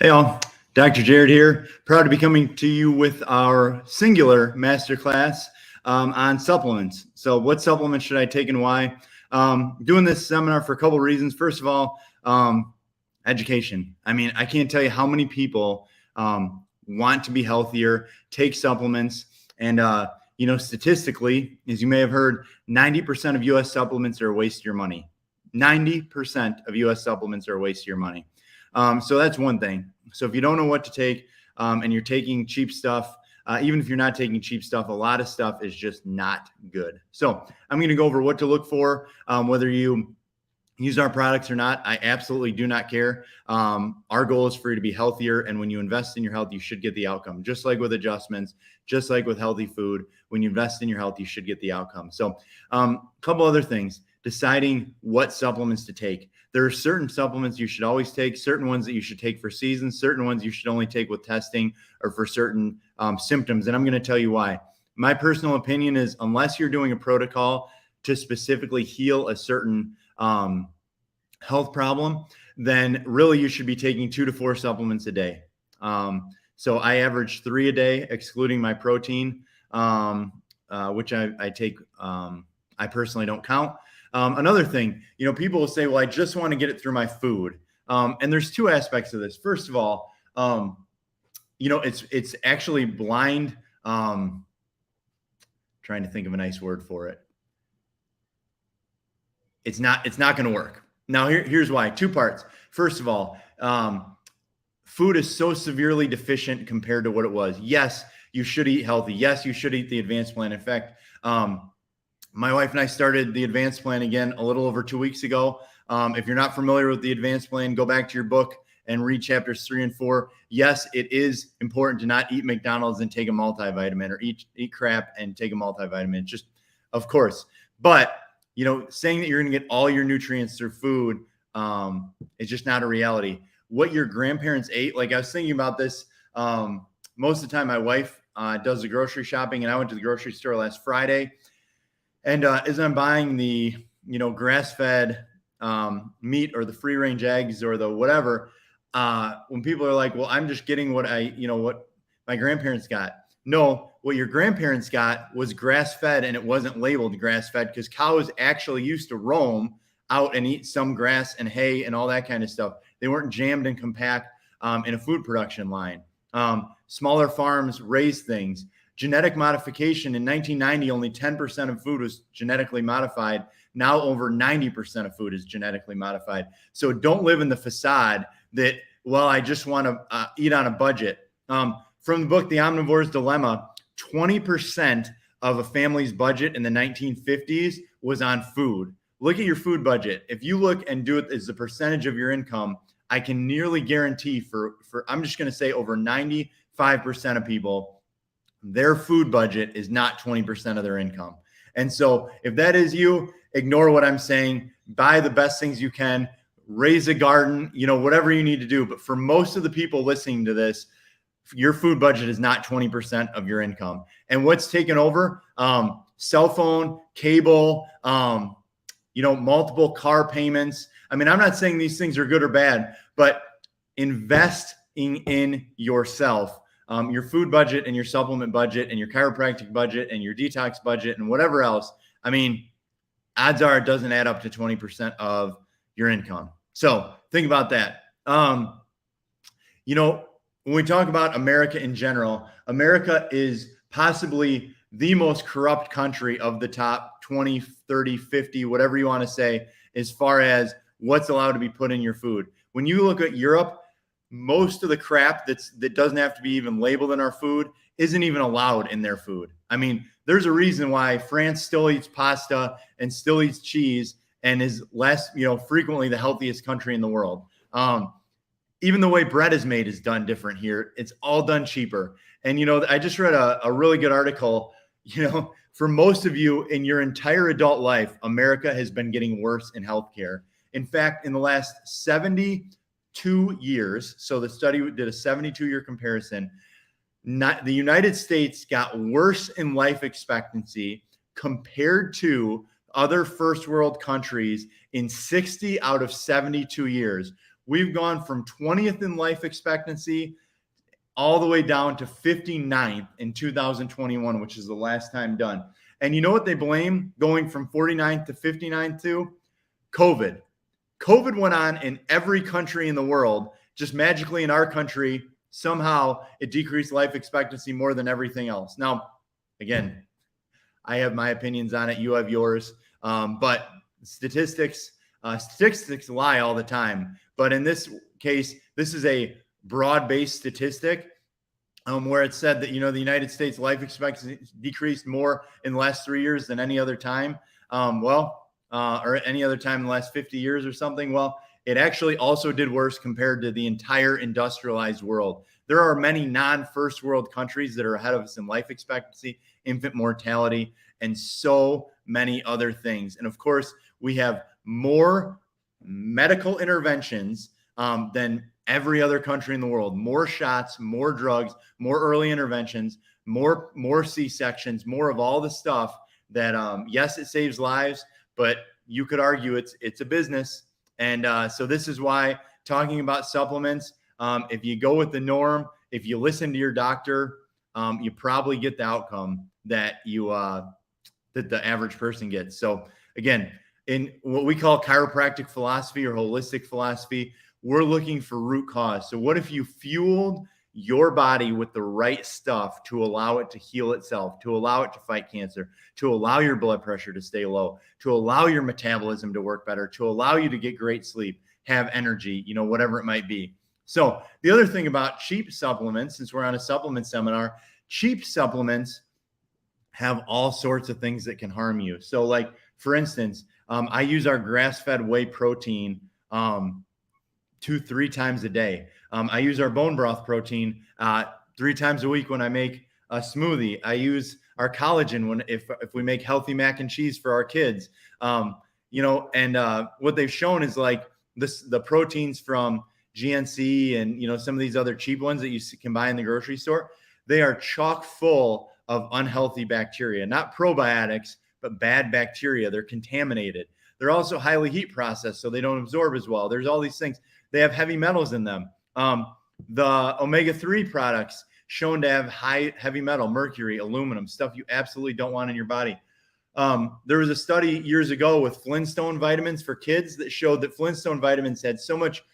Hey all, Dr. Jared here, proud to be coming to you with our singular masterclass on supplements. So what supplements should I take and why? Doing this seminar for a couple of reasons. First of all, education. I mean, I can't tell you how many people want to be healthier, take supplements, and statistically, as you may have heard, 90% of U.S. supplements are a waste of your money. 90% of U.S. supplements are a waste of your money. So that's one thing. So if you don't know what to take and you're taking cheap stuff, even if you're not taking cheap stuff, a lot of stuff is just not good. So I'm going to go over what to look for, whether you use our products or not. I absolutely do not care. Our goal is for you to be healthier. And when you invest in your health, you should get the outcome. Just like with adjustments, just like with healthy food, when you invest in your health, you should get the outcome. So a couple other things. Deciding what supplements to take. There are certain supplements you should always take, certain ones that you should take for seasons, certain ones you should only take with testing or for certain symptoms. And I'm going to tell you why. My personal opinion is unless you're doing a protocol to specifically heal a certain health problem, then really you should be taking 2 to 4 supplements a day. So I average 3 a day, excluding my protein, which I take. I personally don't count. Another thing, people will say, well, I just want to get it through my food. And there's 2 aspects of this. First of all, it's actually blind. Trying to think of a nice word for it. It's not going to work. Now, here's why. 2 parts. First of all, food is so severely deficient compared to what it was. Yes, you should eat healthy. Yes, you should eat the advanced plan. In fact, my wife and I started the advanced plan again a little over 2 weeks ago. If you're not familiar with the advanced plan, go back to your book and read chapters 3 and 4. Yes, it is important to not eat McDonald's and take a multivitamin, or eat crap and take a multivitamin. Just, of course. But, saying that you're going to get all your nutrients through food is just not a reality. What your grandparents ate, like I was thinking about this, most of the time my wife does the grocery shopping, and I went to the grocery store last Friday. And as I'm buying the, grass-fed meat or the free-range eggs or the whatever, when people are like, well, I'm just getting what what my grandparents got. No, what your grandparents got was grass-fed, and it wasn't labeled grass-fed because cows actually used to roam out and eat some grass and hay and all that kind of stuff. They weren't jammed and compact in a food production line. Smaller farms raised things. Genetic modification in 1990, only 10% of food was genetically modified. Now over 90% of food is genetically modified. So don't live in the facade that, well, I just want to eat on a budget. From the book, The Omnivore's Dilemma, 20% of a family's budget in the 1950s was on food. Look at your food budget. If you look and do it as a percentage of your income, I can nearly guarantee for I'm just going to say over 95% of people, their food budget is not 20% of their income. And so if that is you, ignore what I'm saying, buy the best things you can, raise a garden, whatever you need to do. But for most of the people listening to this, your food budget is not 20% of your income. And what's taken over? Cell phone, cable, multiple car payments. I mean, I'm not saying these things are good or bad, but investing in yourself. Your food budget and your supplement budget and your chiropractic budget and your detox budget and whatever else, I mean, odds are it doesn't add up to 20% of your income. So think about that. When we talk about America in general, America is possibly the most corrupt country of the top 20, 30, 50, whatever you want to say, as far as what's allowed to be put in your food. When you look at Europe, most of the crap that doesn't have to be even labeled in our food isn't even allowed in their food. I mean, there's a reason why France still eats pasta and still eats cheese and is less, frequently the healthiest country in the world. Even the way bread is made is done different here. It's all done cheaper. And, I just read a really good article, for most of you in your entire adult life, America has been getting worse in healthcare. In fact, in the last 72 years, so the study did a 72-year comparison, the United States got worse in life expectancy compared to other first world countries in 60 out of 72 years. we've gone from 20th in life expectancy all the way down to 59th in 2021, which is the last time done. And you know what they blame going from 49th to 59th to? COVID. COVID went on in every country in the world. Just magically in our country, somehow it decreased life expectancy more than everything else. Now, again, I have my opinions on it. You have yours. But statistics lie all the time. But in this case, this is a broad-based statistic where it said that, the United States life expectancy decreased more in the last 3 years than any other time. Or any other time in the last 50 years or something. Well, it actually also did worse compared to the entire industrialized world. There are many non-first world countries that are ahead of us in life expectancy, infant mortality, and so many other things. And of course, we have more medical interventions than every other country in the world. More shots, more drugs, more early interventions, more C-sections, more of all the stuff that, yes, it saves lives, but you could argue it's a business. And so this is why talking about supplements, if you go with the norm, if you listen to your doctor, you probably get the outcome that that the average person gets. So again, in what we call chiropractic philosophy or holistic philosophy, we're looking for root cause. So what if you fueled your body with the right stuff to allow it to heal itself, to allow it to fight cancer, to allow your blood pressure to stay low, to allow your metabolism to work better, to allow you to get great sleep, have energy, whatever it might be. So the other thing about cheap supplements, since we're on a supplement seminar, cheap supplements have all sorts of things that can harm you. So like, for instance, I use our grass-fed whey protein 2-3 times a day. I use our bone broth protein 3 times a week when I make a smoothie. I use our collagen if we make healthy mac and cheese for our kids. And what they've shown is like the proteins from GNC and some of these other cheap ones that you can buy in the grocery store, they are chock full of unhealthy bacteria, not probiotics, but bad bacteria. They're contaminated. They're also highly heat processed, so they don't absorb as well. There's all these things. They have heavy metals in them. The omega-3 products shown to have high heavy metal, mercury, aluminum, stuff you absolutely don't want in your body. There was a study years ago with Flintstone vitamins for kids that showed that Flintstone vitamins had so much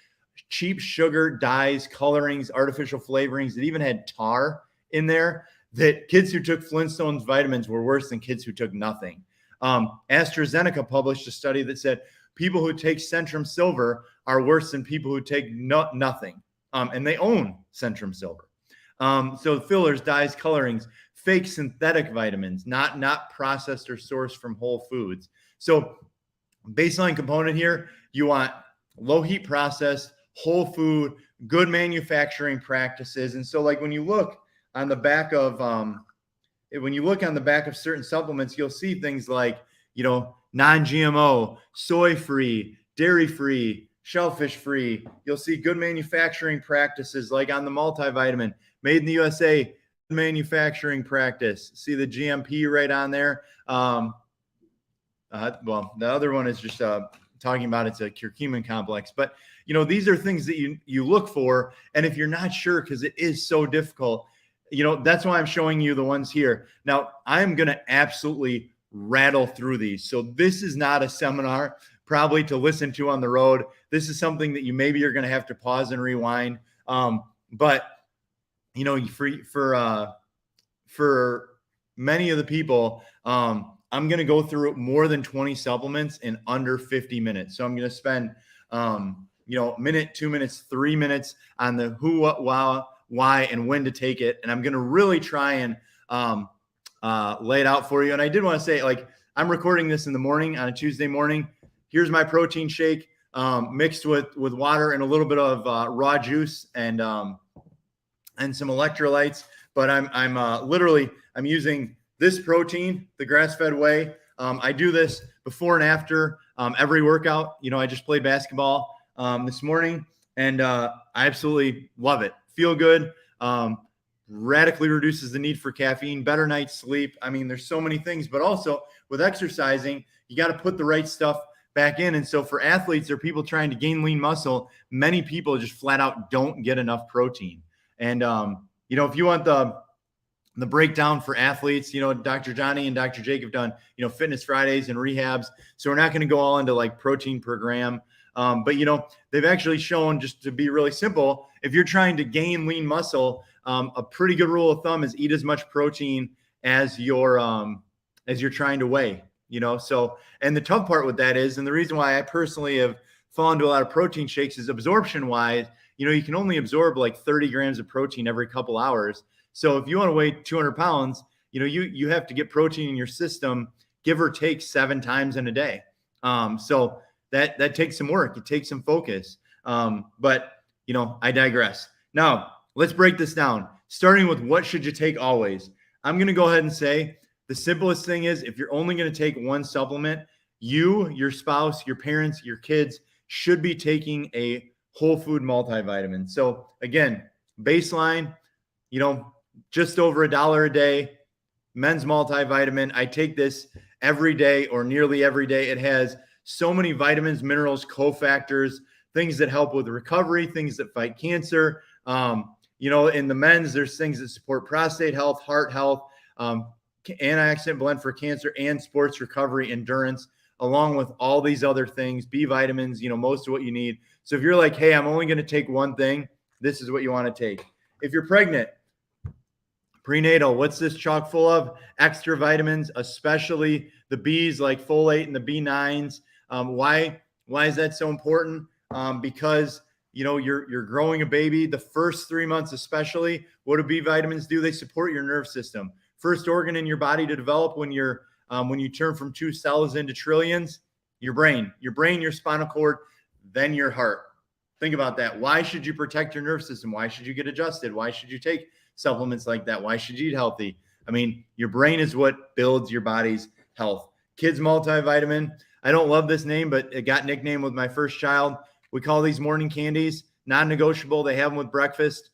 cheap sugar, dyes, colorings, artificial flavorings that even had tar in there that kids who took Flintstone's vitamins were worse than kids who took nothing. AstraZeneca published a study that said people who take Centrum Silver are worse than people who take nothing. And they own Centrum Silver. So fillers, dyes, colorings, fake synthetic vitamins, not processed or sourced from whole foods. So baseline component here, you want low heat processed, whole food, good manufacturing practices. And so like when you look on the back of certain supplements, you'll see things like, non-GMO, soy-free, dairy-free, shellfish-free. You'll see good manufacturing practices like on the multivitamin, made in the USA manufacturing practice. See the GMP right on there. Well, the other one is just talking about it's a curcumin complex. But, these are things that you look for. And if you're not sure, because it is so difficult, that's why I'm showing you the ones here. Now, I'm going to absolutely rattle through these. So this is not a seminar probably to listen to on the road. This is something that maybe you're going to have to pause and rewind. But for many of the people, I'm going to go through more than 20 supplements in under 50 minutes. So I'm going to spend, minute, 2 minutes, 3 minutes on the who, what, why, and when to take it. And I'm going to really try and lay it out for you. And I did want to say, I'm recording this in the morning on a Tuesday morning. Here's my protein shake mixed with water and a little bit of raw juice and some electrolytes. But I'm using this protein, the grass-fed whey. I do this before and after every workout. I just played basketball this morning, and I absolutely love it. Feel good. Radically reduces the need for caffeine, better night's sleep. I mean, there's so many things, but also with exercising, you got to put the right stuff back in. And so for athletes or people trying to gain lean muscle, many people just flat out don't get enough protein. And, if you want the breakdown for athletes, Dr. Johnny and Dr. Jake have done, Fitness Fridays and rehabs. So we're not going to go all into like protein per gram. But they've actually shown, just to be really simple, if you're trying to gain lean muscle, a pretty good rule of thumb is eat as much protein as you're trying to weigh, So, and the tough part with that is, and the reason why I personally have fallen to a lot of protein shakes is absorption wise, you can only absorb like 30 grams of protein every couple hours. So if you want to weigh 200 pounds, you have to get protein in your system, give or take 7 times in a day. So that takes some work. It takes some focus. But I digress. Now let's break this down, starting with what should you take always. I'm going to go ahead and say the simplest thing is, if you're only going to take one supplement, you, your spouse, your parents, your kids should be taking a whole food multivitamin. So again, baseline, just over $1 a day, men's multivitamin. I take this every day or nearly every day. It has so many vitamins, minerals, cofactors, things that help with recovery, things that fight cancer. In the men's, there's things that support prostate health, heart health, antioxidant blend for cancer and sports recovery, endurance, along with all these other things, B vitamins, most of what you need. So if you're like, hey, I'm only going to take one thing, this is what you want to take. If you're pregnant, prenatal, what's this chock full of? Extra vitamins, especially the Bs like folate and the B9s. Why is that so important? Because you're growing a baby. The first 3 months, especially, what do B vitamins do? They support your nerve system. First organ in your body to develop when you turn from 2 cells into trillions, your brain, your spinal cord, then your heart. Think about that. Why should you protect your nerve system? Why should you get adjusted? Why should you take supplements like that? Why should you eat healthy? I mean, your brain is what builds your body's health. Kids multivitamin. I don't love this name, but it got nicknamed with my first child. We call these morning candies, non-negotiable. They have them with breakfast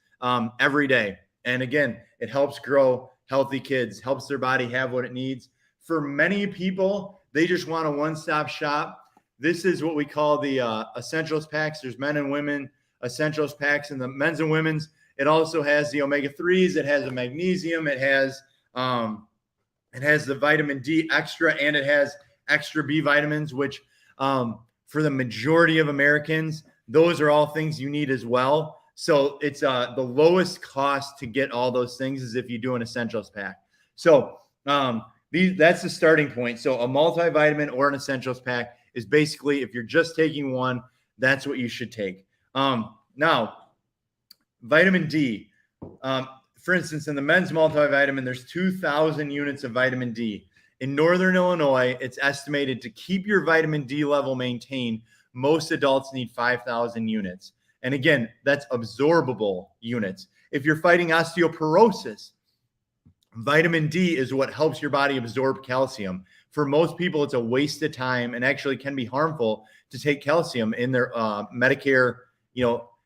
every day. And again, it helps grow healthy kids, helps their body have what it needs. For many people, they just want a one-stop shop. This is what we call the essentials packs. There's men and women essentials packs, and the men's and women's. It also has the omega-3s. It has the magnesium. It has the vitamin D extra, and it has extra B vitamins, which for the majority of Americans, those are all things you need as well. So it's the lowest cost to get all those things is if you do an essentials pack. So that's the starting point. So a multivitamin or an essentials pack is basically, if you're just taking one, that's what you should take. Now, vitamin D. For instance, in the men's multivitamin, there's 2,000 units of vitamin D. In Northern Illinois, it's estimated to keep your vitamin D level maintained, most adults need 5,000 units. And again, that's absorbable units. If you're fighting osteoporosis, vitamin D is what helps your body absorb calcium. For most people, it's a waste of time and actually can be harmful to take calcium in their Medicare,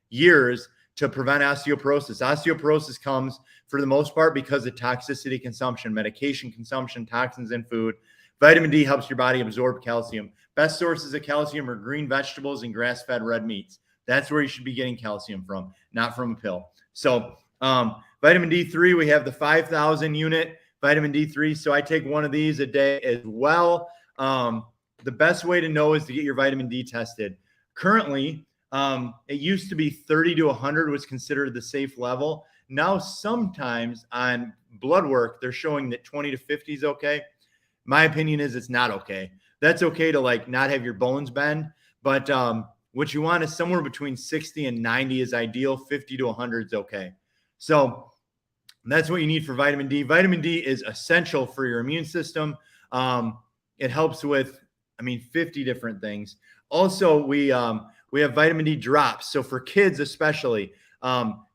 years to prevent osteoporosis. Osteoporosis comes for the most part because of toxicity consumption, medication consumption, toxins in food. Vitamin D helps your body absorb calcium. Best sources of calcium are green vegetables and grass-fed red meats. That's where you should be getting calcium from, not from a pill. So vitamin D3, we have the 5,000 unit vitamin D3. So I take one of these a day as well. The best way to know is to get your vitamin D tested. Currently, it used to be 30 to 100 was considered the safe level. Now, sometimes on blood work, they're showing that 20 to 50 is okay. My opinion is it's not okay. That's okay to like not have your bones bend, but what you want is somewhere between 60 and 90 is ideal. 50 to 100 is okay. So that's what you need for vitamin D. Vitamin D is essential for your immune system. It helps with, 50 different things. Also, we have vitamin D drops. So for kids, especially,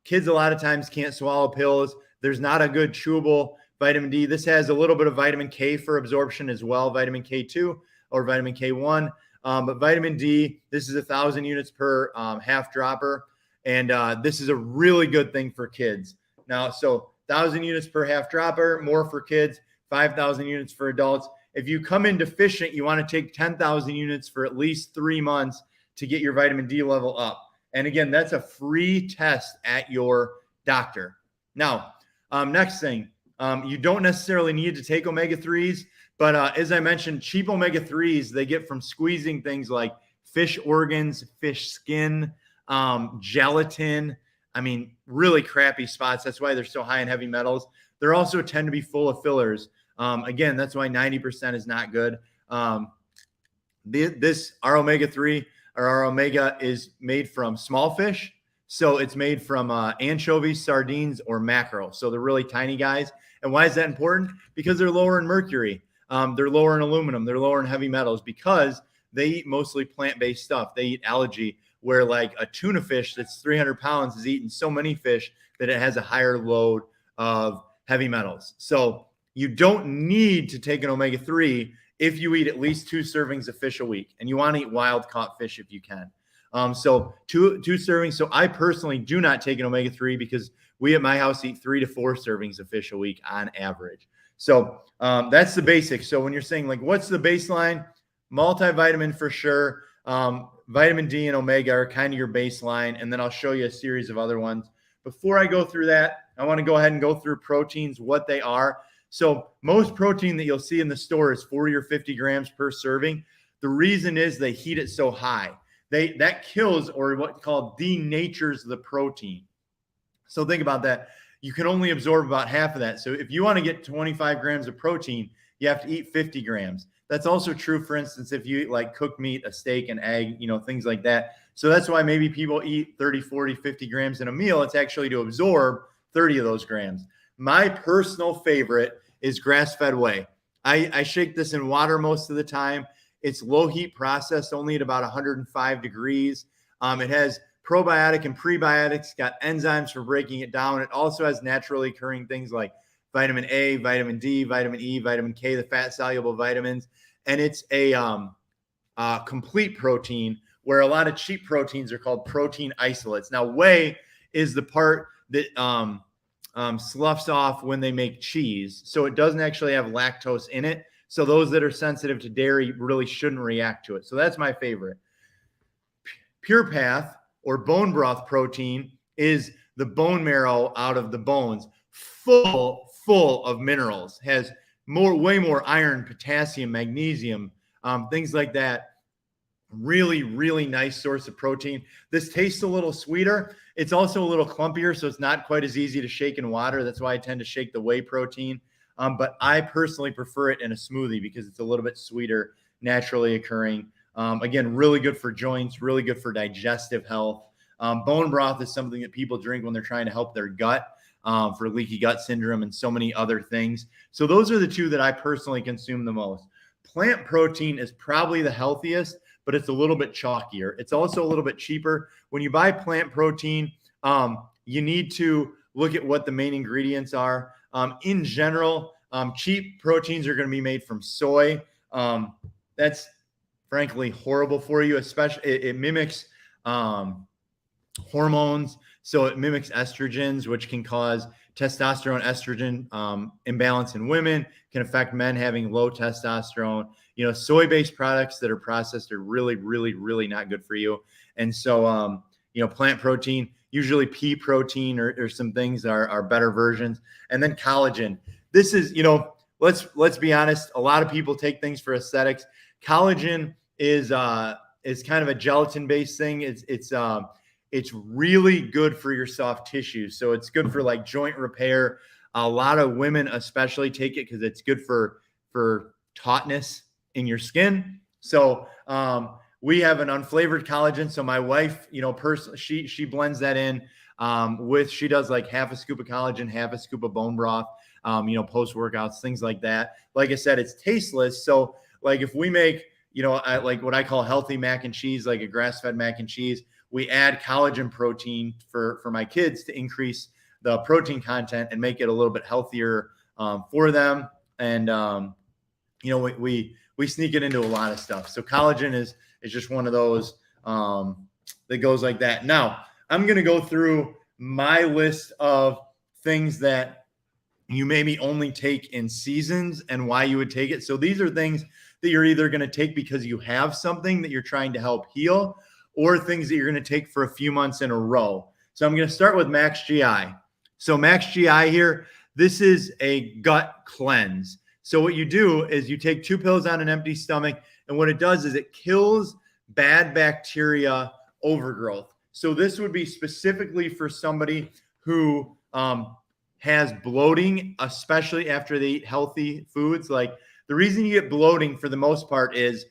kids a lot of times can't swallow pills. There's not a good chewable vitamin D. This has a little bit of vitamin K for absorption as well, vitamin K2 or vitamin K1. But vitamin D, this is 1,000 units per half dropper. And this is a really good thing for kids. Now, so 1,000 units per half dropper, more for kids, 5,000 units for adults. if you come in deficient, you want to take 10,000 units for at least 3 months to get your vitamin D level up. And again, that's a free test at your doctor. Now, next thing, you don't necessarily need to take omega-3s, but as I mentioned, cheap omega-3s, they get from squeezing things like fish organs, fish skin, gelatin. I mean, really crappy spots. That's why they're so high in heavy metals. They're also tend to be full of fillers. Again, that's why 90% is not good. Our omega-3 or our omega is made from small fish. So it's made from anchovies, sardines, or mackerel. So they're really tiny guys. And why is that important? Because they're lower in mercury. They're lower in aluminum. They're lower in heavy metals because they eat mostly plant-based stuff. They eat algae, where like a tuna fish that's 300 pounds is eating so many fish that it has a higher load of heavy metals. So you don't need to take an omega-3 if you eat at least 2 servings of fish a week, and you want to eat wild caught fish if you can. So two servings. So I personally do not take an omega-3 because we at my house eat 3 to 4 servings of fish a week on average. So that's the basics. So when you're saying like, what's the baseline? Multivitamin for sure. Vitamin D and omega are kind of your baseline. And then I'll show you a series of other ones. Before I go through that, I want to go ahead and go through proteins, what they are. So most protein that you'll see in the store is 40 or 50 grams per serving. The reason is they heat it so high. That kills, or what's called denatures, the protein. So think about that. You can only absorb about half of that. So if you want to get 25 grams of protein, you have to eat 50 grams. That's also true, for instance, if you eat like cooked meat, a steak, an egg, things like that. So that's why maybe people eat 30, 40, 50 grams in a meal. It's actually to absorb 30 of those grams. My personal favorite is grass-fed whey. I shake this in water most of the time. It's low heat processed, only at about 105 degrees. It has probiotic and prebiotics, got enzymes for breaking it down. It also has naturally occurring things like vitamin A, vitamin D, vitamin E, vitamin K, the fat-soluble vitamins. And it's a complete protein, where a lot of cheap proteins are called protein isolates. Now, whey is the part that sloughs off when they make cheese. So it doesn't actually have lactose in it. So those that are sensitive to dairy really shouldn't react to it. So that's my favorite. Pure Path, or bone broth protein, is the bone marrow out of the bones, full of minerals, has way more iron, potassium, magnesium, things like that. Really, really nice source of protein. This tastes a little sweeter. It's also a little clumpier, so it's not quite as easy to shake in water. That's why I tend to shake the whey protein. But I personally prefer it in a smoothie because it's a little bit sweeter, naturally occurring. Again, really good for joints, really good for digestive health. Bone broth is something that people drink when they're trying to help their gut, for leaky gut syndrome and so many other things. So those are the two that I personally consume the most. Plant protein is probably the healthiest, but it's a little bit chalkier. It's also a little bit cheaper. When you buy plant protein, you need to look at what the main ingredients are. In general, cheap proteins are going to be made from soy. That's frankly horrible for you, especially it mimics hormones. So it mimics estrogens, which can cause testosterone estrogen imbalance in women, can affect men having low testosterone. Soy-based products that are processed are really, really, really not good for you. And so, plant protein, usually pea protein or some things are better versions. And then collagen. This is, let's be honest. A lot of people take things for aesthetics. Collagen is kind of a gelatin-based thing. It's really good for your soft tissues. So it's good for like joint repair. A lot of women especially take it because it's good for tautness in your skin. So we have an unflavored collagen. So my wife, personally, she blends that in she does like half a scoop of collagen, half a scoop of bone broth, post workouts, things like that. Like I said, it's tasteless. So like if we make, like what I call healthy mac and cheese, like a grass-fed mac and cheese, we add collagen protein for my kids to increase the protein content and make it a little bit healthier for them. And, we sneak it into a lot of stuff. So collagen is just one of those that goes like that. Now, I'm going to go through my list of things that, you maybe only take in seasons and why you would take it. So these are things that you're either going to take because you have something that you're trying to help heal, or things that you're going to take for a few months in a row. So I'm going to start with Max GI. So Max GI here, this is a gut cleanse. So what you do is you take 2 pills on an empty stomach, and what it does is it kills bad bacteria overgrowth. So this would be specifically for somebody who has bloating, especially after they eat healthy foods. Like, the reason you get bloating for the most part is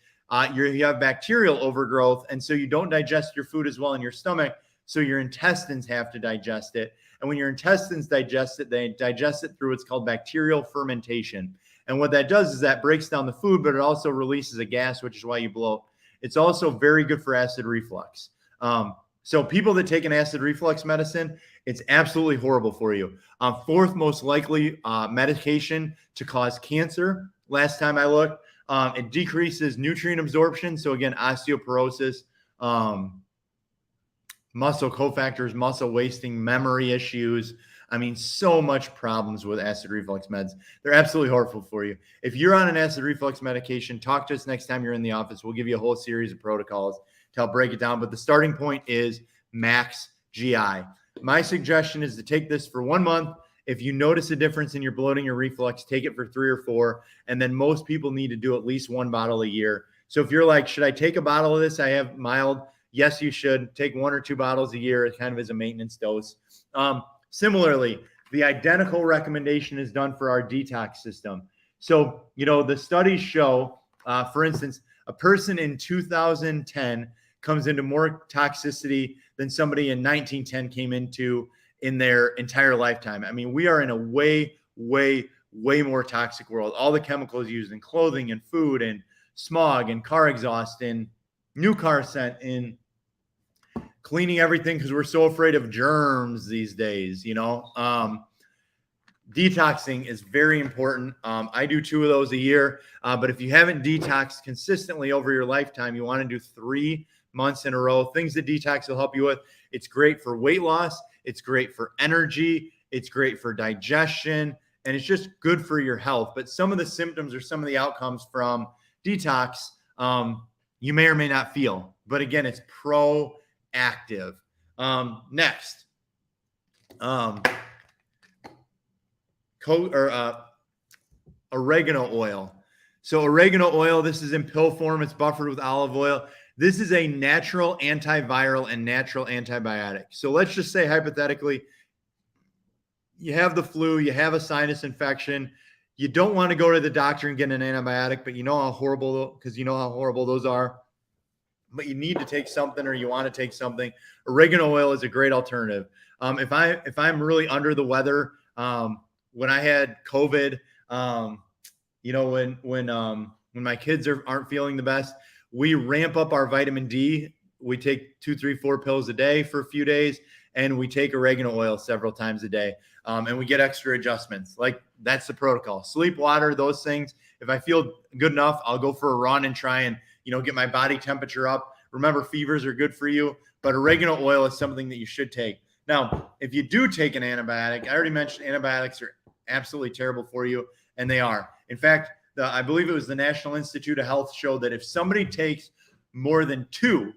you have bacterial overgrowth, and so you don't digest your food as well in your stomach, so your intestines have to digest it. And when your intestines digest it, they digest it through what's called bacterial fermentation. And what that does is that breaks down the food, but it also releases a gas, which is why you bloat. It's also very good for acid reflux. So people that take an acid reflux medicine, it's absolutely horrible for you. 4th most likely medication to cause cancer. Last time I looked, it decreases nutrient absorption. So again, osteoporosis, muscle cofactors, muscle wasting, memory issues. I mean, so much problems with acid reflux meds. They're absolutely horrible for you. If you're on an acid reflux medication, talk to us next time you're in the office. We'll give you a whole series of protocols to help break it down. But the starting point is Max GI. My suggestion is to take this for 1 month. If you notice a difference in your bloating or reflux, take it for 3 or 4. And then most people need to do at least 1 bottle a year. So if you're like, should I take a bottle of this? I have mild. Yes, you should take 1 or 2 bottles a year, kind of as a maintenance dose. Similarly, the identical recommendation is done for our detox system. So, the studies show, for instance, a person in 2010 comes into more toxicity than somebody in 1910 came into in their entire lifetime. I mean, we are in a way, way, way more toxic world. All the chemicals used in clothing and food and smog and car exhaust and new car scent and cleaning everything because we're so afraid of germs these days, Detoxing is very important. I do 2 of those a year, but if you haven't detoxed consistently over your lifetime, you want to do 3 months in a row. Things that detox will help you with. It's great for weight loss. It's great for energy. It's great for digestion, and it's just good for your health. But some of the symptoms or some of the outcomes from detox, you may or may not feel. But again, it's proactive. Next, oregano oil. So oregano oil, this is in pill form. It's buffered with olive oil. This is a natural antiviral and natural antibiotic. So let's just say hypothetically, you have the flu, you have a sinus infection. You don't want to go to the doctor and get an antibiotic, but you know how horrible those are. But you need to take something, or you want to take something. Oregano oil is a great alternative. If I'm really under the weather, when I had COVID, when my kids aren't feeling the best, we ramp up our vitamin D. We take 2, 3, 4 pills a day for a few days, and we take oregano oil several times a day. And we get extra adjustments. Like, that's the protocol. Sleep, water, those things. If I feel good enough, I'll go for a run and try and, get my body temperature up. Remember, fevers are good for you, but oregano oil is something that you should take. Now, if you do take an antibiotic, I already mentioned antibiotics are absolutely terrible for you, and they are. In fact, I believe it was the National Institute of Health showed that if somebody takes more than two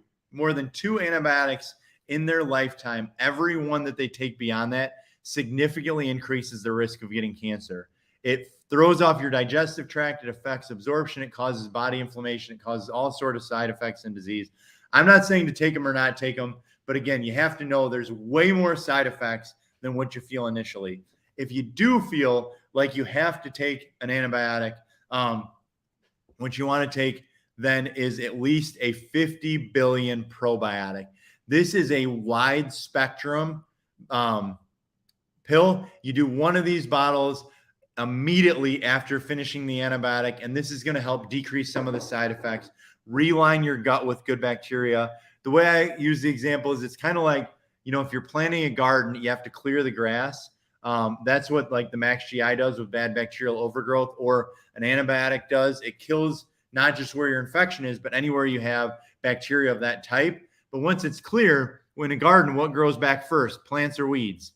antibiotics in their lifetime, every one that they take beyond that significantly increases the risk of getting cancer. It throws off your digestive tract. It affects absorption. It causes body inflammation. It causes all sorts of side effects and disease. I'm not saying to take them or not take them, but again, you have to know there's way more side effects than what you feel initially. If you do feel like you have to take an antibiotic, what you want to take then is at least a 50 billion probiotic. This is a wide spectrum pill. You do one of these bottles immediately after finishing the antibiotic, and this is going to help decrease some of the side effects, reline your gut with good bacteria. The way I use the example is it's kind of like, if you're planting a garden, you have to clear the grass. That's what like the Max GI does with bad bacterial overgrowth, or an antibiotic does. It kills not just where your infection is, but anywhere you have bacteria of that type. But once it's clear, in a garden, what grows back first, plants or weeds?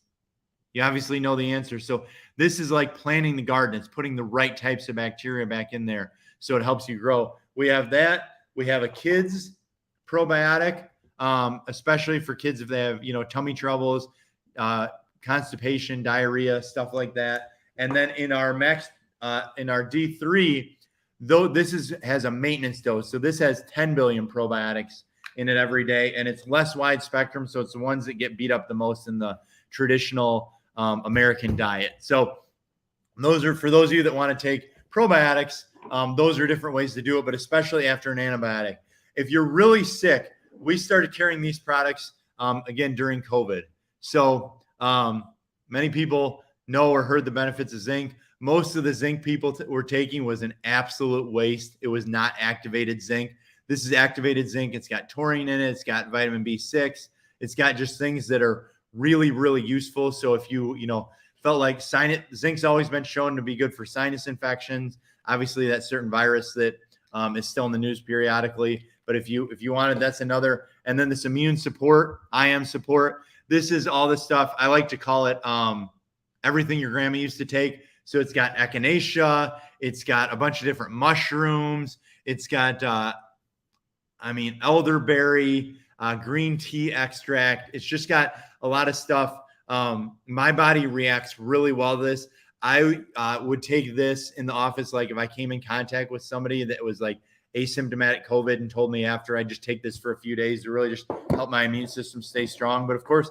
You obviously know the answer. So This is like planting the garden. It's putting the right types of bacteria back in there so it helps you grow. We have that. We have a kids probiotic, especially for kids if they have, tummy troubles, constipation, diarrhea, stuff like that. And then in our D3, though this has a maintenance dose. So this has 10 billion probiotics in it every day, and it's less wide spectrum. So it's the ones that get beat up the most in the traditional American diet. So those are for those of you that want to take probiotics. Those are different ways to do it, but especially after an antibiotic. If you're really sick, we started carrying these products again during COVID. So many people know or heard the benefits of zinc. Most of the zinc people were taking was an absolute waste. It was not activated zinc. This is activated zinc. It's got taurine in it. It's got vitamin B6. It's got just things that are really, really useful. So if you felt like zinc's always been shown to be good for sinus infections. Obviously, that certain virus that is still in the news periodically. But if you wanted, that's another. And then this immune support, IM support. This is all the stuff. I like to call it everything your grandma used to take. So it's got echinacea. It's got a bunch of different mushrooms. It's got, elderberry, green tea extract. It's just got a lot of stuff. My body reacts really well to this. I would take this in the office. Like if I came in contact with somebody that was like asymptomatic COVID and told me after, I just take this for a few days to really just help my immune system stay strong. But of course,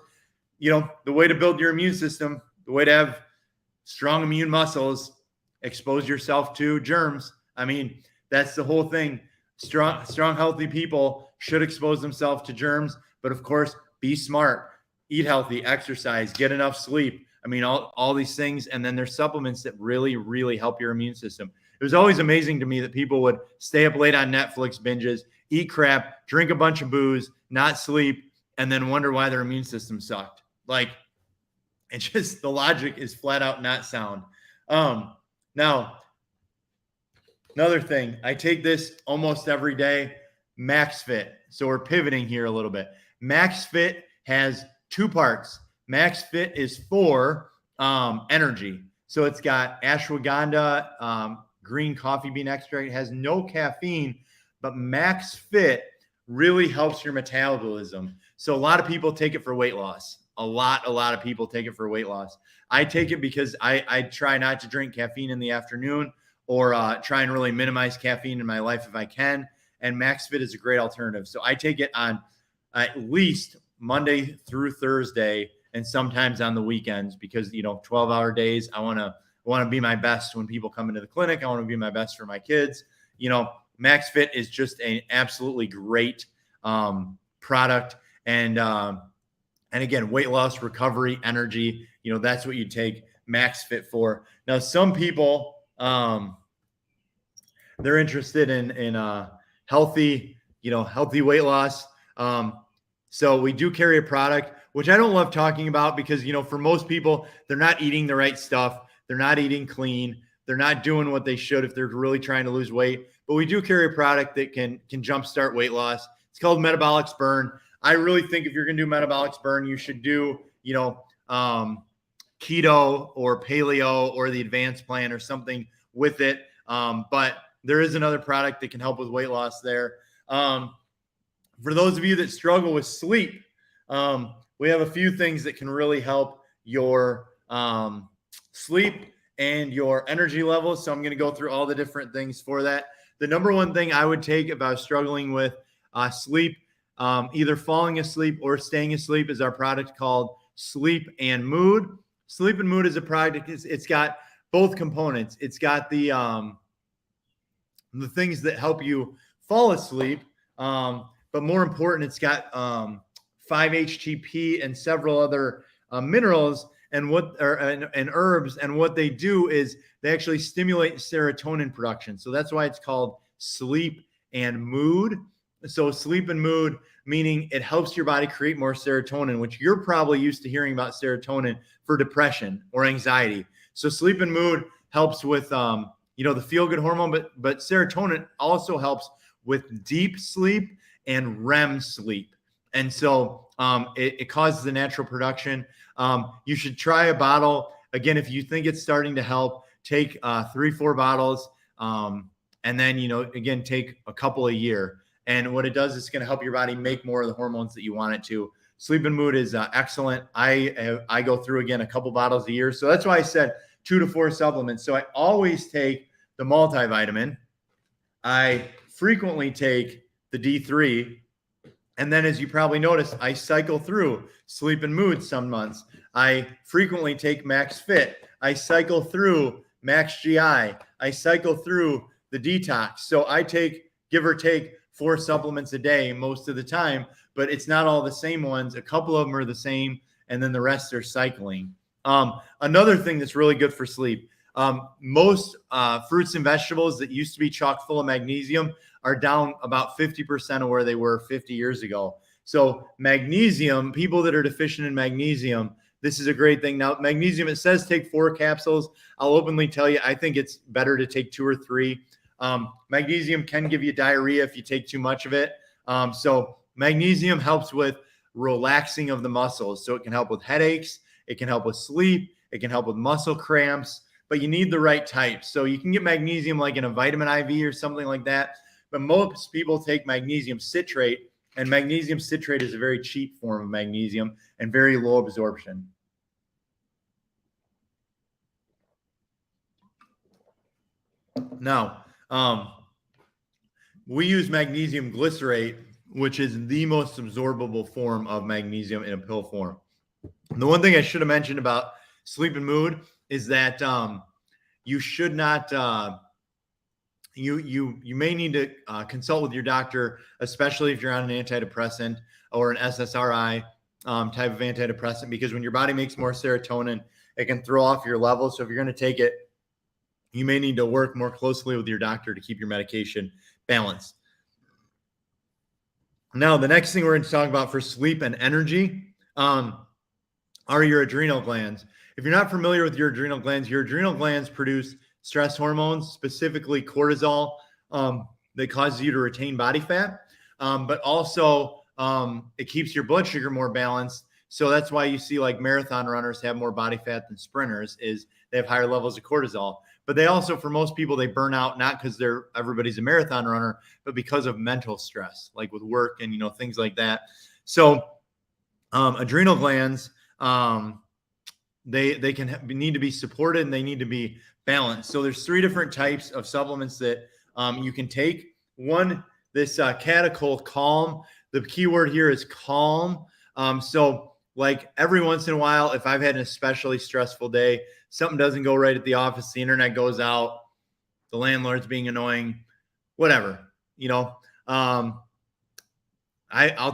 the way to build your immune system, the way to have strong immune muscles, expose yourself to germs. That's the whole thing. Strong, healthy people should expose themselves to germs, but of course, be smart, eat healthy, exercise, get enough sleep. All these things. And then there's supplements that really, really help your immune system. It was always amazing to me that people would stay up late on Netflix binges, eat crap, drink a bunch of booze, not sleep, and then wonder why their immune system sucked. Like, it's just, the logic is flat out not sound. Now, another thing, I take this almost every day, Max Fit. So we're pivoting here a little bit. Max Fit has two parts. Max Fit is for energy. So it's got ashwagandha, green coffee bean extract. It has no caffeine, but Max Fit really helps your metabolism. So a lot of people take it for weight loss. A lot of people take it for weight loss. I take it because I try not to drink caffeine in the afternoon or try and really minimize caffeine in my life if I can. And Max Fit is a great alternative. So I take it on at least Monday through Thursday and sometimes on the weekends because, 12-hour days, I want to be my best when people come into the clinic. I want to be my best for my kids. Max Fit is just an absolutely great product. And again, weight loss, recovery, energy, that's what you take Max Fit for. Now, some people, they're interested in healthy weight loss. So we do carry a product, which I don't love talking about because, for most people, they're not eating the right stuff. They're not eating clean. They're not doing what they should if they're really trying to lose weight. But we do carry a product that can jumpstart weight loss. It's called Metabolics Burn. I really think if you're going to do Metabolics Burn, you should do, keto or paleo or the advanced plan or something with it. But there is another product that can help with weight loss there. For those of you that struggle with sleep, we have a few things that can really help your sleep and your energy levels. So I'm going to go through all the different things for that. The number one thing I would take if I was struggling with sleep, either falling asleep or staying asleep, is our product called Sleep and Mood. Sleep and Mood is a product. It's got both components. It's got the things that help you fall asleep, but more important, it's got 5-HTP and several other minerals and herbs. And what they do is they actually stimulate serotonin production. So that's why it's called Sleep and Mood. So Sleep and Mood, meaning it helps your body create more serotonin, which you're probably used to hearing about serotonin for depression or anxiety. So Sleep and Mood helps with, the feel-good hormone, but serotonin also helps with deep sleep and REM sleep. And so it causes the natural production. You should try a bottle. again, if you think it's starting to help, take 3-4 bottles, and then, again, take a couple a year. And what it does is it's going to help your body make more of the hormones that you want it to. Sleep and mood is excellent. I go through, again, a couple bottles a year. So that's why I said 2 to 4 supplements. So I always take the multivitamin. I frequently take the D3. And then, as you probably noticed, I cycle through sleep and mood some months. I frequently take Max Fit. I cycle through Max GI. I cycle through the detox. So I take, give or take, 4 supplements a day most of the time, but it's not all the same ones. A couple of them are the same, and then the rest are cycling. Another thing that's really good for sleep, most fruits and vegetables that used to be chock full of magnesium are down about 50% of where they were 50 years ago. So magnesium, people that are deficient in magnesium, this is a great thing. Now, magnesium, it says take 4 capsules. I'll openly tell you, I think it's better to take 2 or 3. Magnesium can give you diarrhea if you take too much of it. So magnesium helps with relaxing of the muscles. So it can help with headaches. It can help with sleep. It can help with muscle cramps, but you need the right type. So you can get magnesium like in a vitamin IV or something like that. But most people take magnesium citrate, and magnesium citrate is a very cheap form of magnesium and very low absorption. Now, we use magnesium glycerate, which is the most absorbable form of magnesium in a pill form. The one thing I should have mentioned about sleep and mood is that you should not, you may need to consult with your doctor, especially if you're on an antidepressant or an SSRI type of antidepressant, because when your body makes more serotonin, it can throw off your levels. So if you're going to take it, you may need to work more closely with your doctor to keep your medication balanced. Now, the next thing we're going to talk about for sleep and energy are your adrenal glands. If you're not familiar with your adrenal glands produce stress hormones, specifically cortisol, that causes you to retain body fat, but also it keeps your blood sugar more balanced. So that's why you see like marathon runners have more body fat than sprinters, is they have higher levels of cortisol. But they also, for most people, they burn out, not because everybody's a marathon runner, but because of mental stress, like with work and, things like that. So adrenal glands, they can need to be supported, and they need to be balanced. So there's 3 different types of supplements that you can take. One, this Catechol Calm. The key word here is calm. So like every once in a while, if I've had an especially stressful day, something doesn't go right at the office, the internet goes out, the landlord's being annoying, whatever, I'll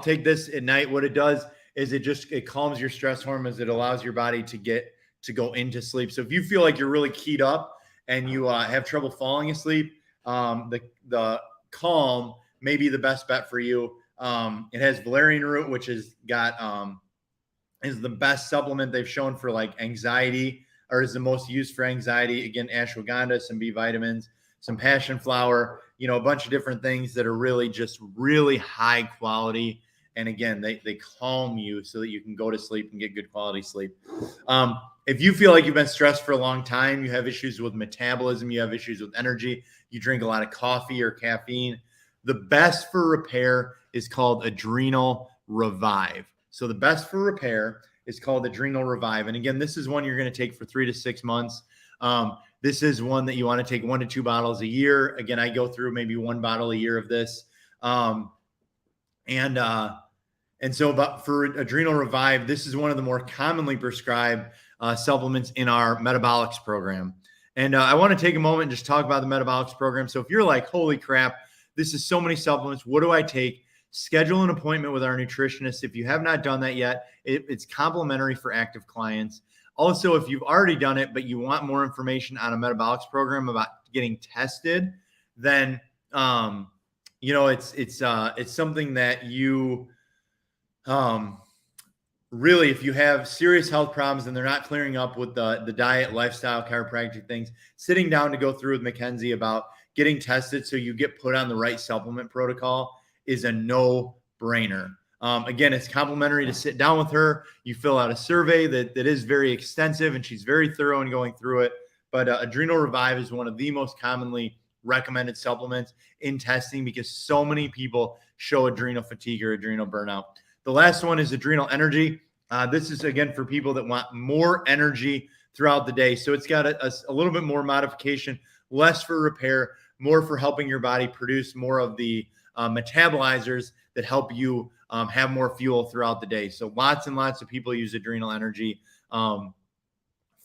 take this at night. What it does is it calms your stress hormones. It allows your body to go into sleep. So if you feel like you're really keyed up and you have trouble falling asleep, the Calm may be the best bet for you. It has valerian root, which is the best supplement they've shown for like anxiety, or is the most used for anxiety. Again, ashwagandha, some B vitamins, some passion flower, a bunch of different things that are really just really high quality. And again, they calm you so that you can go to sleep and get good quality sleep. If you feel like you've been stressed for a long time, you have issues with metabolism, you have issues with energy, you drink a lot of coffee or caffeine, the best for repair is called Adrenal Revive. So the best for repair is called Adrenal Revive. And again, this is one you're going to take for 3 to 6 months. This is one that you want to take 1 to 2 bottles a year. Again, I go through maybe 1 bottle a year of this. And so for Adrenal Revive, this is one of the more commonly prescribed supplements in our metabolics program. And I want to take a moment and just talk about the metabolics program. So if you're like, holy crap, this is so many supplements, what do I take? Schedule an appointment with our nutritionist. If you have not done that yet, it's complimentary for active clients. Also, if you've already done it, but you want more information on a metabolics program about getting tested, then it's something that you really, if you have serious health problems and they're not clearing up with the diet, lifestyle, chiropractic things, sitting down to go through with Mackenzie about getting tested so you get put on the right supplement protocol is a no-brainer. Again, it's complimentary to sit down with her. You fill out a survey that is very extensive, and she's very thorough in going through it. But Adrenal Revive is one of the most commonly recommended supplements in testing because so many people show adrenal fatigue or adrenal burnout. The last one is Adrenal Energy. This is, again, for people that want more energy throughout the day. So it's got a little bit more modification, less for repair, more for helping your body produce more of the metabolizers that help you have more fuel throughout the day. So lots and lots of people use Adrenal Energy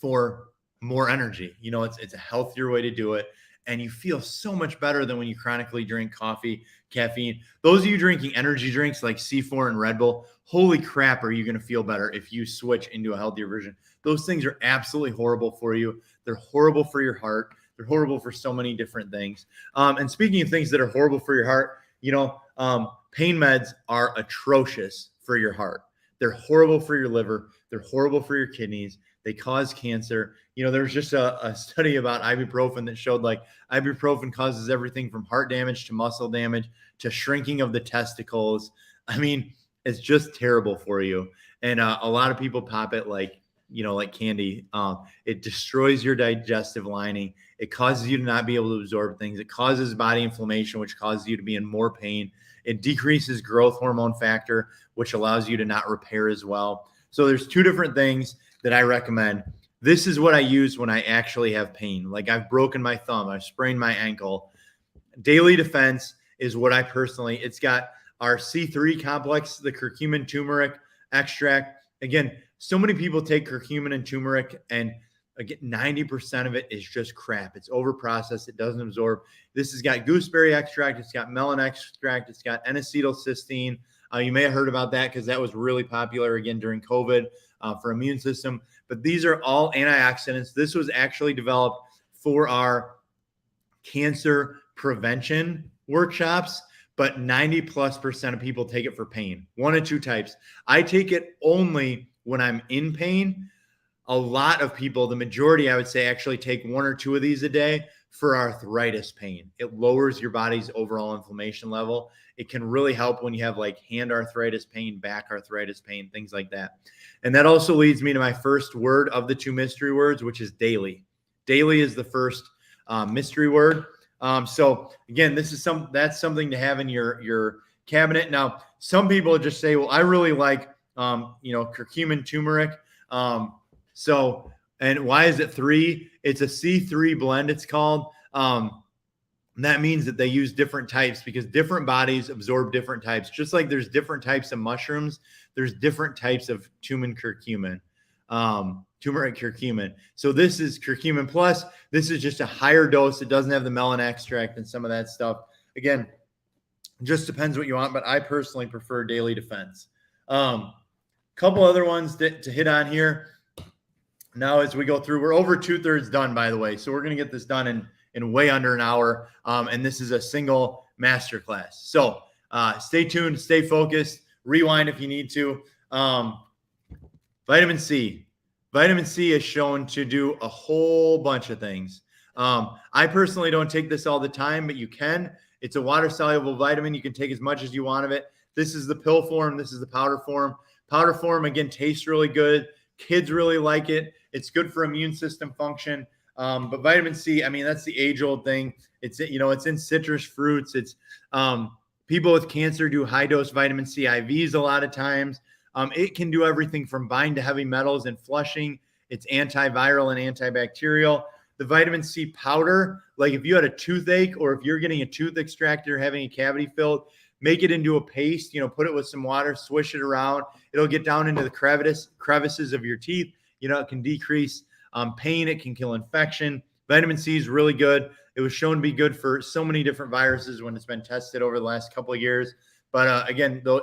for more energy. You know, it's a healthier way to do it. And you feel so much better than when you chronically drink coffee, caffeine. Those of you drinking energy drinks like C4 and Red Bull, holy crap, are you going to feel better if you switch into a healthier version? Those things are absolutely horrible for you. They're horrible for your heart. They're horrible for so many different things. And speaking of things that are horrible for your heart, you know, pain meds are atrocious for your heart. They're horrible for your liver. They're horrible for your kidneys. They cause cancer. You know, there was just a study about ibuprofen that showed like ibuprofen causes everything from heart damage to muscle damage to shrinking of the testicles. I mean, it's just terrible for you. And a lot of people pop it like, you know, like candy. It destroys your digestive lining. It causes you to not be able to absorb things. It causes body inflammation, which causes you to be in more pain. It decreases growth hormone factor, which allows you to not repair as well. So there's two different things that I recommend. This is what I use when I actually have pain. Like I've broken my thumb, I've sprained my ankle. Daily Defense is what I personally, it's got our C3 complex, the curcumin turmeric extract. Again, so many people take curcumin and turmeric, and again, 90% of it is just crap. It's overprocessed. It doesn't absorb. This has got gooseberry extract. It's got melon extract. It's got N-acetylcysteine. You may have heard about that because that was really popular again during COVID for immune system. But these are all antioxidants. This was actually developed for our cancer prevention workshops, but 90+% of people take it for pain. One of two types. I take it only when I'm in pain. A lot of people, the majority, I would say, actually take one or two of these a day for arthritis pain. It lowers your body's overall inflammation level. It can really help when you have like hand arthritis pain, back arthritis pain, things like that. And that also leads me to my first word of the two mystery words, which is daily. Daily is the first mystery word. So again, that's something to have in your cabinet. Now, some people just say, well, I really like, curcumin turmeric. So, and why is it 3? It's a C3 blend, it's called. That means that they use different types because different bodies absorb different types. Just like there's different types of mushrooms, there's different types of turmeric curcumin. So this is curcumin plus. This is just a higher dose. It doesn't have the melon extract and some of that stuff. Again, just depends what you want, but I personally prefer Daily Defense. Couple other ones to hit on here. Now, as we go through, we're over 2/3 done, by the way. So we're going to get this done in way under an hour. And this is a single masterclass. So stay tuned, stay focused, rewind if you need to. Vitamin C. Vitamin C is shown to do a whole bunch of things. I personally don't take this all the time, but you can. It's a water-soluble vitamin. You can take as much as you want of it. This is the pill form. This is the powder form. Powder form, again, tastes really good. Kids really like it. It's good for immune system function. But vitamin C, I mean, that's the age-old thing. It's in citrus fruits. It's people with cancer do high-dose vitamin C IVs a lot of times. It can do everything from bind to heavy metals and flushing. It's antiviral and antibacterial. The vitamin C powder, like if you had a toothache or if you're getting a tooth extracted or having a cavity filled, make it into a paste, put it with some water, swish it around. It'll get down into the crevices of your teeth. It can decrease pain. It can kill infection. Vitamin C is really good. It was shown to be good for so many different viruses when it's been tested over the last couple of years. But again, the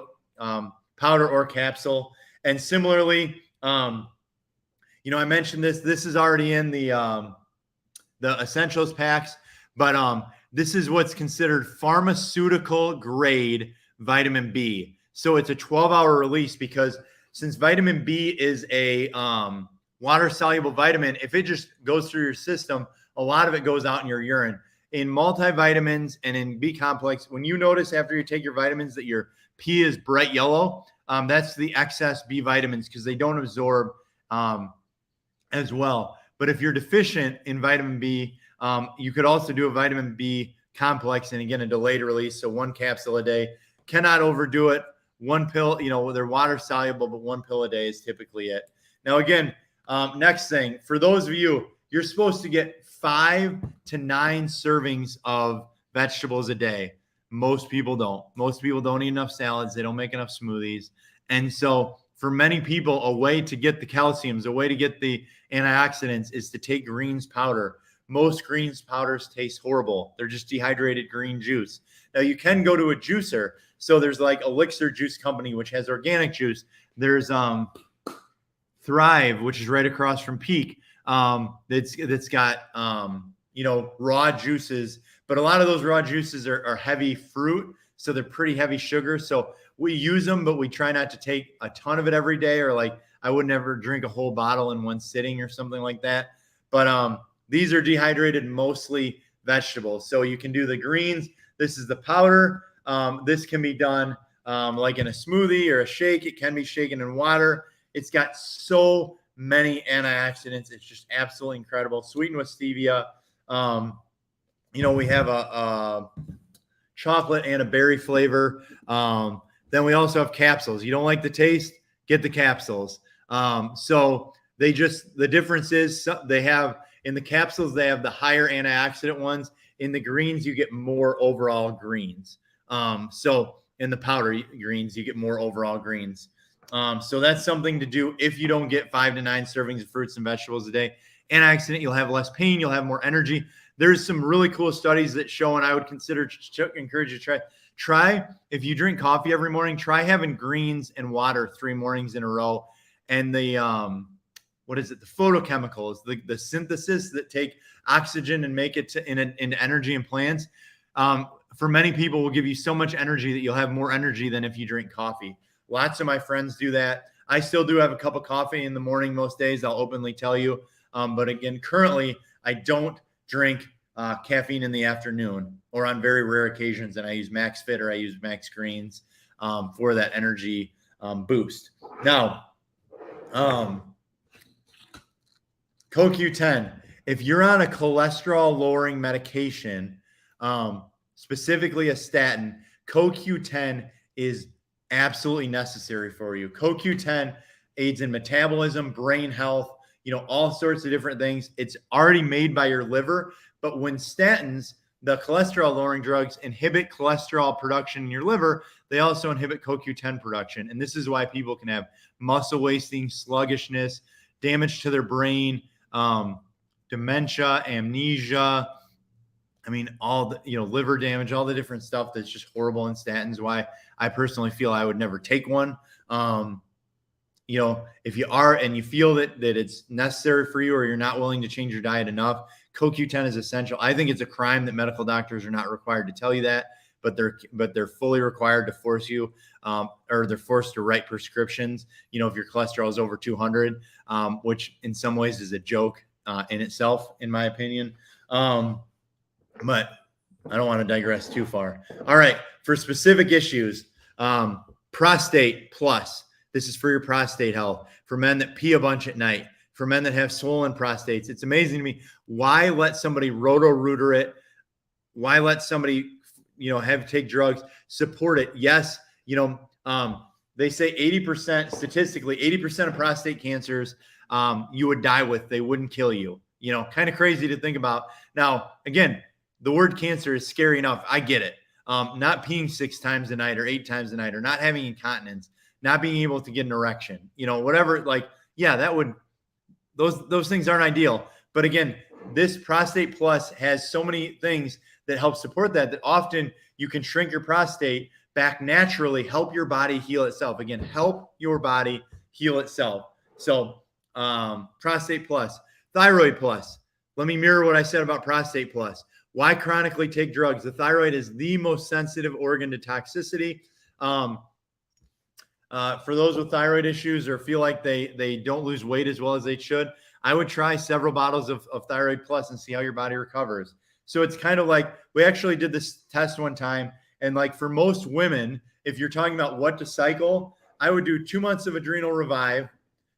powder or capsule. And similarly, I mentioned this is already in the essentials packs, but this is what's considered pharmaceutical grade vitamin B. So it's a 12-hour release because since vitamin B is a water-soluble vitamin, if it just goes through your system, a lot of it goes out in your urine. In multivitamins and in B complex, when you notice after you take your vitamins that your P is bright yellow. That's the excess B vitamins because they don't absorb as well. But if you're deficient in vitamin B, you could also do a vitamin B complex, and again, a delayed release. So 1 capsule a day. Cannot overdo it. 1 pill, they're water soluble, but 1 pill a day is typically it. Now, again, next thing, for those of you, you're supposed to get 5 to 9 servings of vegetables a day. Most people don't. Most people don't eat enough salads. They don't make enough smoothies. And so for many people, a way to get the calciums, a way to get the antioxidants is to take greens powder. Most greens powders taste horrible. They're just dehydrated green juice. Now you can go to a juicer. So there's like Elixir Juice Company, which has organic juice. There's Thrive, which is right across from Peak. That's got raw juices, but a lot of those raw juices are heavy fruit, so they're pretty heavy sugar. So we use them, but we try not to take a ton of it every day, or like I would never drink a whole bottle in one sitting or something like that. But these are dehydrated, mostly vegetables. So you can do the greens. This is the powder. This can be done like in a smoothie or a shake. It can be shaken in water. It's got so many antioxidants. It's just absolutely incredible. Sweetened with stevia. We have a chocolate and a berry flavor. Then we also have capsules. You don't like the taste? Get the capsules. So the difference is they have, in the capsules, they have the higher antioxidant ones. In the greens, you get more overall greens. So in the powder greens, you get more overall greens. So that's something to do if you don't get 5 to 9 servings of fruits and vegetables a day. Antioxidant, you'll have less pain, you'll have more energy. There's some really cool studies that show, and I would encourage you to try, if you drink coffee every morning, try having greens and water 3 mornings in a row. And the the photochemicals, the synthesis that take oxygen and make it into energy in plants, for many people will give you so much energy that you'll have more energy than if you drink coffee. Lots of my friends do that. I still do have a cup of coffee in the morning most days, I'll openly tell you. But again, currently, I don't drink caffeine in the afternoon, or on very rare occasions, and I use Max Fit or I use Max Greens for that energy boost. Now, CoQ10, if you're on a cholesterol-lowering medication, specifically a statin, CoQ10 is absolutely necessary for you. CoQ10 aids in metabolism, brain health, all sorts of different things. It's already made by your liver, but when statins, the cholesterol-lowering drugs, inhibit cholesterol production in your liver, they also inhibit CoQ10 production. And this is why people can have muscle wasting, sluggishness, damage to their brain, dementia, amnesia. I mean, all the, liver damage, all the different stuff that's just horrible in statins. Why I personally feel I would never take one. If you are and you feel that it's necessary for you, or you're not willing to change your diet enough, CoQ10 is essential. I think it's a crime that medical doctors are not required to tell you that, but they're fully required to force you, or they're forced to write prescriptions. If your cholesterol is over 200, which in some ways is a joke in itself, in my opinion. But I don't want to digress too far. All right, for specific issues, prostate plus. This is for your prostate health, for men that pee a bunch at night, for men that have swollen prostates. It's amazing to me. Why let somebody roto-rooter it? Why let somebody, take drugs, support it? Yes. They say 80%, statistically, 80% of prostate cancers you would die with, they wouldn't kill you. Kind of crazy to think about. Now, again, the word cancer is scary enough. I get it. Not peeing 6 times a night or 8 times a night, or not having incontinence, not being able to get an erection, whatever, those things aren't ideal. But again, this Prostate Plus has so many things that help support that often you can shrink your prostate back naturally, help your body heal itself. Again, help your body heal itself. So Prostate Plus, Thyroid Plus. Let me mirror what I said about Prostate Plus. Why chronically take drugs? The thyroid is the most sensitive organ to toxicity. For those with thyroid issues or feel like they don't lose weight as well as they should, I would try several bottles of Thyroid Plus and see how your body recovers. So it's kind of like, we actually did this test one time, and like for most women, if you're talking about what to cycle, I would do 2 months of Adrenal Revive,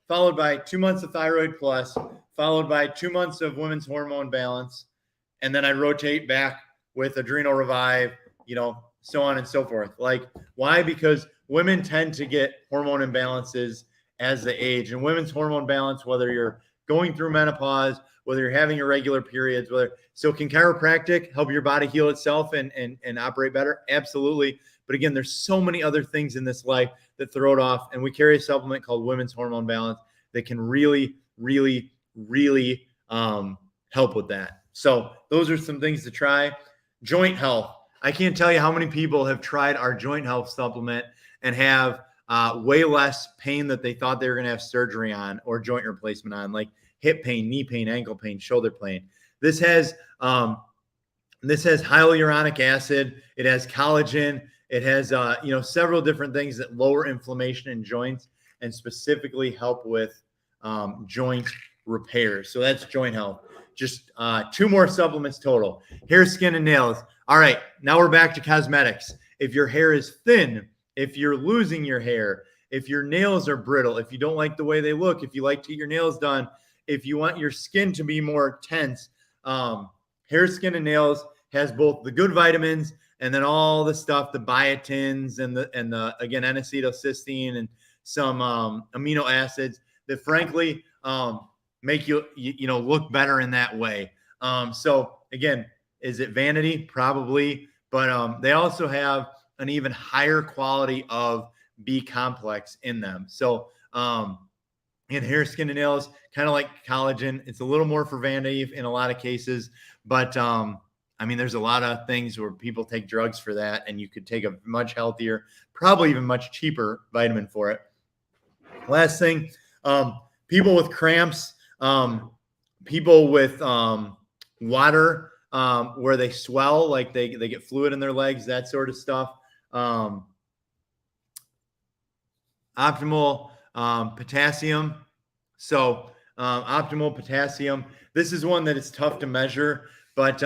followed by 2 months of Thyroid Plus, followed by 2 months of Women's Hormone Balance. And then I rotate back with Adrenal Revive, so on and so forth. Like, why? Because women tend to get hormone imbalances as they age. And women's hormone balance, whether you're going through menopause, whether you're having irregular periods, so can chiropractic help your body heal itself and operate better? Absolutely. But again, there's so many other things in this life that throw it off. And we carry a supplement called Women's Hormone Balance that can really, really, really help with that. So those are some things to try. Joint health. I can't tell you how many people have tried our joint health supplement and have way less pain that they thought they were going to have surgery on or joint replacement on, like hip pain, knee pain, ankle pain, shoulder pain. This has hyaluronic acid. It has collagen. It has several different things that lower inflammation in joints and specifically help with joint repair. So that's joint health. Just 2 more supplements total. Hair, skin, and nails. All right, now we're back to cosmetics. If your hair is thin, if you're losing your hair, if your nails are brittle, if you don't like the way they look, if you like to get your nails done, if you want your skin to be more tense, hair, skin, and nails has both the good vitamins and then all the stuff, the biotins and the again, N-acetylcysteine and some amino acids that frankly make you look better in that way. So again, is it vanity? Probably, but they also have an even higher quality of B complex in them. So in hair, skin, and nails, kind of like collagen, it's a little more for vanity in a lot of cases, but there's a lot of things where people take drugs for that, and you could take a much healthier, probably even much cheaper vitamin for it. Last thing, people with cramps, people with water, where they swell, like they get fluid in their legs, that sort of stuff. Optimal potassium. So optimal potassium. This is one that is tough to measure, but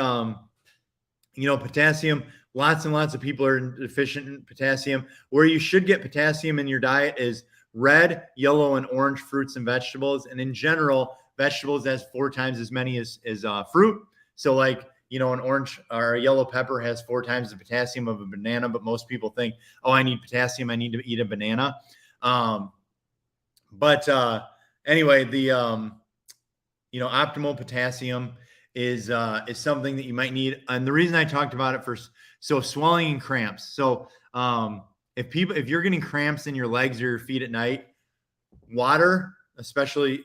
potassium, lots and lots of people are deficient in potassium. Where you should get potassium in your diet is red, yellow, and orange fruits and vegetables. And in general, vegetables has 4 times as many as fruit. So like, an orange or a yellow pepper has 4 times the potassium of a banana, but most people think, oh, I need potassium, I need to eat a banana. Anyway, the optimal potassium is something that you might need. And the reason I talked about it first, so swelling and cramps. So if you're getting cramps in your legs or your feet at night, water, especially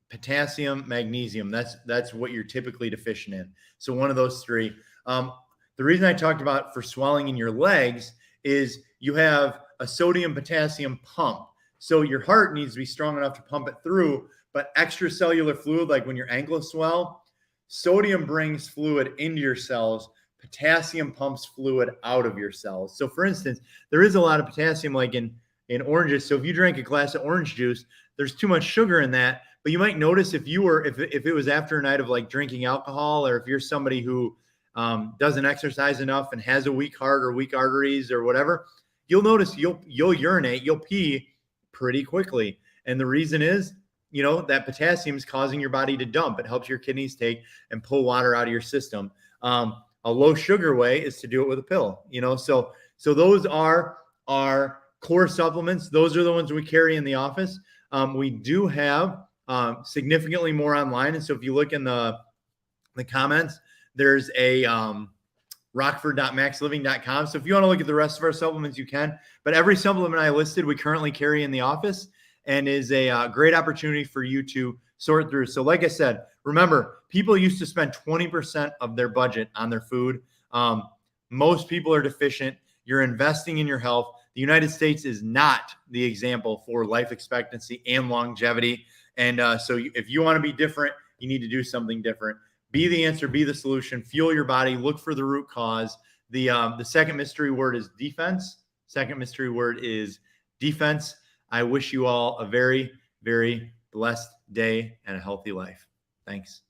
potassium, magnesium, that's what you're typically deficient in. So one of those 3. The reason I talked about for swelling in your legs is you have a sodium potassium pump. So your heart needs to be strong enough to pump it through, but extracellular fluid, like when your ankles swell, sodium brings fluid into your cells. Potassium pumps fluid out of your cells. So for instance, there is a lot of potassium like in oranges. So if you drink a glass of orange juice, there's too much sugar in that. But you might notice if it was after a night of like drinking alcohol, or if you're somebody who doesn't exercise enough and has a weak heart or weak arteries or whatever, you'll notice you'll urinate, you'll pee pretty quickly. And the reason is, that potassium is causing your body to dump. It helps your kidneys take and pull water out of your system. A low sugar way is to do it with a pill, so those are our core supplements. Those are the ones we carry in the office. We do have significantly more online. And so if you look in the comments, there's a rockford.maxliving.com. So if you want to look at the rest of our supplements, you can. But every supplement I listed, we currently carry in the office and is a great opportunity for you to sort through. So like I said, remember, people used to spend 20% of their budget on their food. Most people are deficient. You're investing in your health. The United States is not the example for life expectancy and longevity. And so if you want to be different, you need to do something different. Be the answer, be the solution, fuel your body, look for the root cause. The second mystery word is defense. Second mystery word is defense. I wish you all a very, very blessed day and a healthy life. Thanks.